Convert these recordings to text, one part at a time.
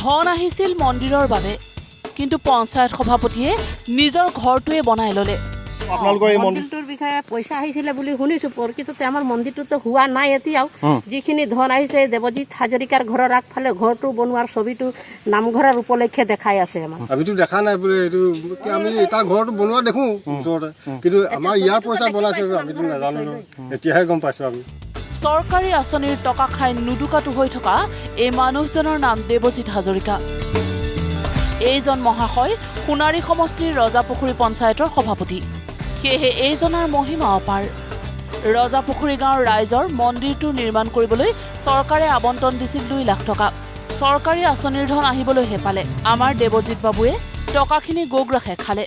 ধন আহিছিল মন্দিৰৰ বাবে কিন্তু পঞ্চায়ত সভাপতিয়ে নিজৰ ঘৰটোৱে বনাই ললে আপোনালোকৰ এই মন্দিৰটোৰ বিষয়ে পইচা আহিছিলে বুলি শুনিছো প্ৰকৃততে আমাৰ মন্দিৰটোতো হোৱা নাই এতিয়াও যিখিনি ধন আহিছে দেৱজিৎ হাজৰিকাৰ ঘৰৰ আগফালে ঘৰটো বনোৱাৰ ছবিটো নামঘৰৰ উপলক্ষে দেখাই আছে আমাৰ আমিতো দেখা নাই বোলে এইটো আমি তাৰ ঘৰটো বনোৱা দেখো ওচৰতে কিন্তু আমাৰ ইয়াৰ পইচা বনাইছে আমিতো নাজানো এতিয়াহে গম পাইছো আমি চৰকাৰী আঁচনিৰ টকা খাই নুডুকাটো হৈ থকা এই মানুহজনৰ নাম দেৱজিৎ হাজৰিকা এইজন মহাশয় সোণাৰী সমষ্টিৰ ৰজাপুখুৰী পঞ্চায়তৰ সভাপতি সেয়েহে এইজনৰ মহিমা অপাৰ ৰজাপুখুৰী গাঁৱৰ ৰাইজৰ মন্দিৰটো নিৰ্মাণ কৰিবলৈ চৰকাৰে আবণ্টন দিছিল 2 লাখ টকা চৰকাৰী আঁচনিৰ ধন আহিবলৈ হেপালে আমাৰ দেৱজিৎ বাবুৱে টকাখিনি গোগ্ৰাখে খালে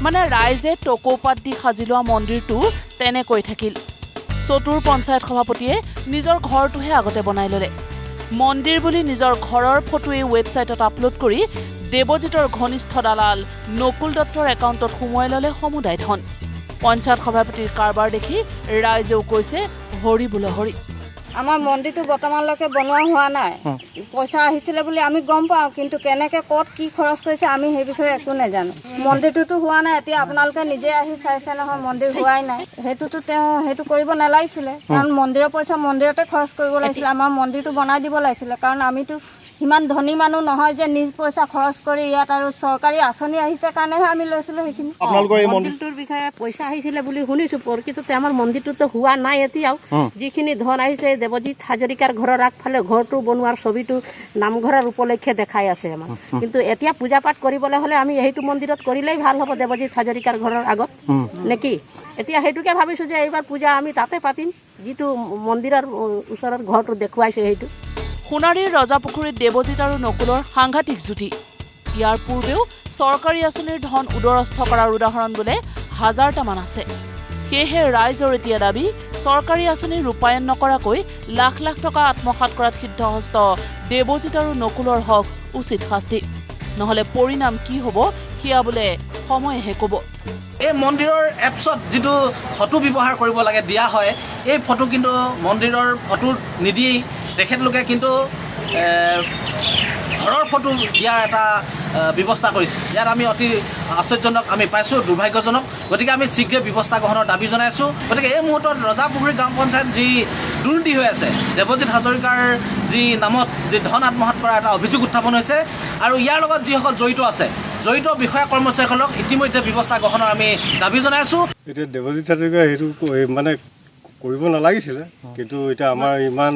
মানে ৰাইজে টকৌপাত দি সাজি লোৱা মন্দিৰটো তেনেকৈ থাকিল চতুৰ পঞ্চায়ত সভাপতিয়ে নিজৰ ঘৰটোহে আগতে বনাই ললে মন্দিৰ বুলি নিজৰ ঘৰৰ ফটো এই ৱেবছাইটত আপলোড কৰি দেৱজিতৰ ঘনিষ্ঠ দালাল নকুল দত্তৰ একাউণ্টত সোমোৱাই ললে সমুদায় ধন পঞ্চায়ত সভাপতিৰ কাৰবাৰ দেখি ৰাইজেও কৈছে হৰি বোলে হৰি আমাৰ মন্দিৰটো বৰ্তমানলৈকে বনোৱা হোৱা নাই পইচা আহিছিলে বুলি আমি গম পাওঁ কিন্তু কেনেকে ক'ত কি খৰচ কৰিছে আমি সেই বিষয়ে একো নাজানো মন্দিৰটোতো হোৱা নাই এতিয়া আপোনালোকে নিজে আহি চাইছে নহয় মন্দিৰ হোৱাই নাই সেইটোতো তেওঁ সেইটো কৰিব নালাগিছিলে কাৰণ মন্দিৰৰ পইচা মন্দিৰতে খৰচ কৰিব লাগিছিলে আমাৰ মন্দিৰটো বনাই দিব লাগিছিলে কাৰণ আমিতো ইমান ধনী মানুহ নহয় যে নিজ পইচা খৰচ কৰি ইয়াত আৰু চৰকাৰী আঁচনি আহিছে কাৰণেহে আমি লৈছিলো সেইখিনি আপোনালোকৰ এই মন্দিৰটোৰ বিষয়ে পইচা আহিছিলে বুলি শুনিছো প্ৰকৃততে আমাৰ মন্দিৰটোতো হোৱা নাই এতিয়াও যিখিনি ধন আহিছে দেৱজিৎ হাজৰিকাৰ ঘৰৰ আগফালে ঘৰটো বনোৱাৰ ছবিটো নামঘৰৰ উপলক্ষে দেখাই আছে আমাৰ কিন্তু এতিয়া পূজা পাঠ কৰিবলৈ হলে আমি সেইটো মন্দিৰত কৰিলেই ভাল হ'ব দেৱজিৎ হাজৰিকাৰ ঘৰৰ আগত নেকি এতিয়া সেইটোকে ভাবিছো যে এইবাৰ পূজা আমি তাতে পাতিম যিটো মন্দিৰৰ ওচৰত ঘৰটো দেখুৱাইছে সেইটো সোণাৰীৰ ৰজাপুখুৰীত দেৱজিৎ আৰু নকুলৰ সাংঘাতিক যুটি ইয়াৰ পূৰ্বেও চৰকাৰী আঁচনিৰ ধন উদৰস্থ কৰাৰ উদাহৰণ বোলে হাজাৰটামান আছে সেয়েহে ৰাইজৰ এতিয়া দাবী চৰকাৰী আঁচনি ৰূপায়ণ নকৰাকৈ লাখ লাখ টকা আত্মসাৎ কৰাত সিদ্ধহস্ত দেৱজিৎ আৰু নকুলৰ হক উচিত শাস্তি নহলে পৰিণাম কি হ'ব সেয়া বোলে সময়েহে ক'ব এই মন্দিৰৰ এপছত যিটো ফটো ব্যৱহাৰ কৰিব লাগে দিয়া হয় এই ফটো কিন্তু মন্দিৰৰ ফটো নিদিয়েই তেখেতলোকে কিন্তু ঘৰৰ ফটো দিয়াৰ এটা ব্যৱস্থা কৰিছে ইয়াত আমি অতি আশ্চৰ্যজনক আমি পাইছোঁ দুৰ্ভাগ্যজনক গতিকে আমি শীঘ্ৰে ব্যৱস্থা গ্ৰহণৰ দাবী জনাইছোঁ গতিকে এই মুহূৰ্তত ৰজাপুখুৰী গাঁও পঞ্চায়ত যি দুৰ্নীতি হৈ আছে দেৱজিৎ হাজৰিকাৰ যি নামত যি ধন আত্মসাৎ কৰা এটা অভিযোগ উত্থাপন হৈছে আৰু ইয়াৰ লগত যিসকল জড়িত আছে জড়িত বিষয়া কৰ্মচাৰীসকলক ইতিমধ্যে ব্যৱস্থা গ্ৰহণৰ আমি দাবী জনাইছোঁ এতিয়া দেৱজিৎ হাজৰিকা সেইটো মানে কৰিব নালাগিছিলে কিন্তু এতিয়া আমাৰ ইমান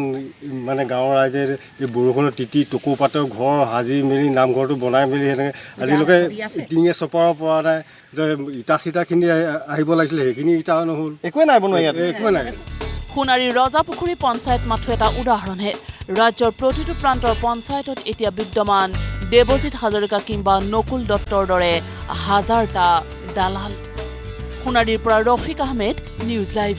মানে গাঁৱৰ ৰাইজে এই বৰষুণৰ তিতি টকৌপাতৰ ঘৰ সাজি মেলি নামঘৰটো বনাই মেলি সেনেকৈ আজিলৈকে টিঙে চপাব পৰা নাই যে ইটা চিটাখিনি আহিব লাগিছিলে সেইখিনি ইটা নহ'ল একোৱে নাই বনোৱা ইয়াত একোৱে নাই সোণাৰীৰ ৰজাপুখুৰী পঞ্চায়ত মাথো এটা উদাহৰণহে ৰাজ্যৰ প্ৰতিটো প্ৰান্তৰ পঞ্চায়তত এতিয়া বিদ্যমান দেৱজিৎ হাজৰিকা কিংবা নকুল দত্তৰ দৰে হাজাৰটা দালাল সোণাৰীৰ পৰা ৰফিক আহমেদ নিউজ লাইভ